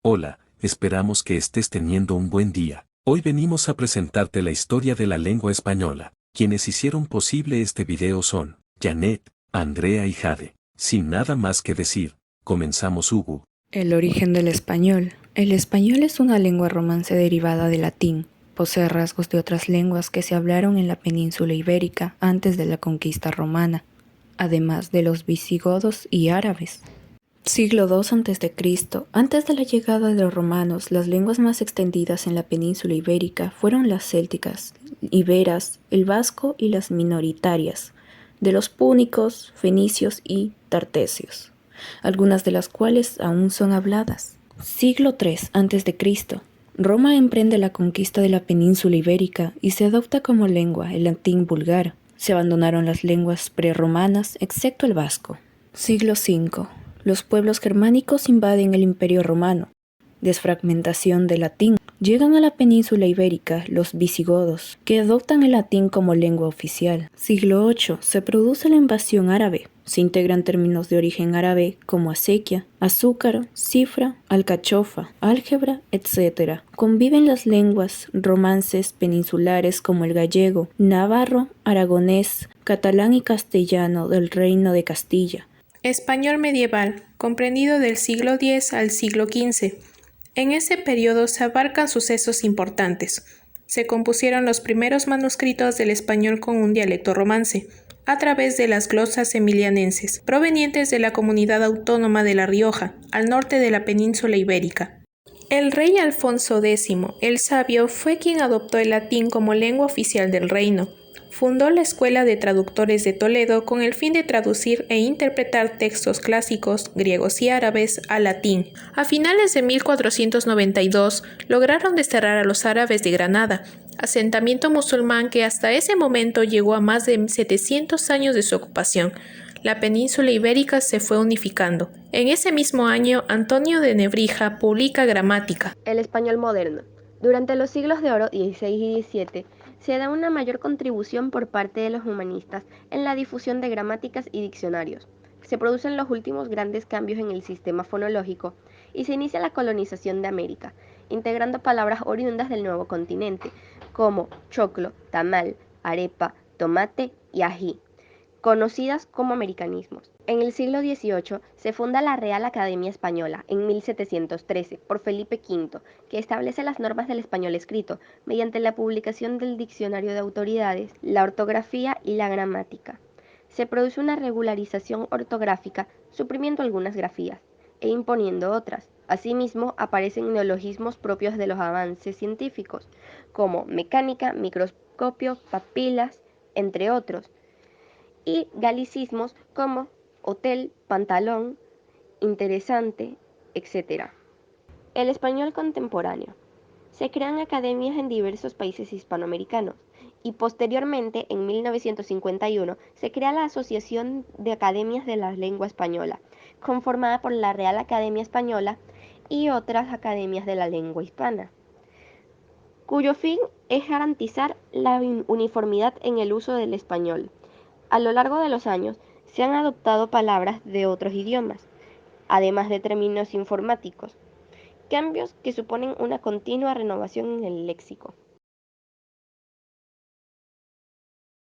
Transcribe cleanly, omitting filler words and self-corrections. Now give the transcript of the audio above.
Hola, esperamos que estés teniendo un buen día. Hoy venimos a presentarte la historia de la lengua española. Quienes hicieron posible este video son Janet, Andrea y Jade. Sin nada más que decir, comenzamos Hugo. El origen del español. El español es una lengua romance derivada del latín. Posee rasgos de otras lenguas que se hablaron en la península ibérica antes de la conquista romana, además de los visigodos y árabes. Siglo II a.C. Antes de la llegada de los romanos, las lenguas más extendidas en la península ibérica fueron las célticas, iberas, el vasco y las minoritarias, de los púnicos, fenicios y tartesios, algunas de las cuales aún son habladas. Siglo III a.C. Roma emprende la conquista de la península ibérica y se adopta como lengua el latín vulgar. Se abandonaron las lenguas prerromanas, excepto el vasco. Siglo V. Los pueblos germánicos invaden el Imperio Romano. Desfragmentación del latín. Llegan a la península ibérica los visigodos, que adoptan el latín como lengua oficial. Siglo VIII. Se produce la invasión árabe. Se integran términos de origen árabe como acequia, azúcar, cifra, alcachofa, álgebra, etc. Conviven las lenguas romances peninsulares como el gallego, navarro, aragonés, catalán y castellano del Reino de Castilla. Español medieval, comprendido del siglo X al siglo XV. En ese periodo se abarcan sucesos importantes. Se compusieron los primeros manuscritos del español con un dialecto romance, a través de las glosas emilianenses, provenientes de la comunidad autónoma de La Rioja, al norte de la península ibérica. El rey Alfonso X, el Sabio, fue quien adoptó el latín como lengua oficial del reino. Fundó la Escuela de Traductores de Toledo con el fin de traducir e interpretar textos clásicos, griegos y árabes, al latín. A finales de 1492 lograron desterrar a los árabes de Granada, asentamiento musulmán que hasta ese momento llegó a más de 700 años de su ocupación. La península ibérica se fue unificando. En ese mismo año, Antonio de Nebrija publica Gramática. El español moderno. Durante los siglos de oro XVI y XVII, se da una mayor contribución por parte de los humanistas en la difusión de gramáticas y diccionarios. Se producen los últimos grandes cambios en el sistema fonológico y se inicia la colonización de América, integrando palabras oriundas del nuevo continente, como choclo, tamal, arepa, tomate y ají, conocidas como americanismos. En el siglo XVIII se funda la Real Academia Española en 1713 por Felipe V, que establece las normas del español escrito mediante la publicación del Diccionario de Autoridades, la ortografía y la gramática. Se produce una regularización ortográfica suprimiendo algunas grafías e imponiendo otras. Asimismo, aparecen neologismos propios de los avances científicos, como mecánica, microscopio, papilas, entre otros, y galicismos como hotel, pantalón, interesante, etc. El español contemporáneo. Se crean academias en diversos países hispanoamericanos y posteriormente, en 1951, se crea la Asociación de Academias de la Lengua Española, conformada por la Real Academia Española y otras academias de la lengua hispana, cuyo fin es garantizar la uniformidad en el uso del español. A lo largo de los años, se han adoptado palabras de otros idiomas, además de términos informáticos, cambios que suponen una continua renovación en el léxico.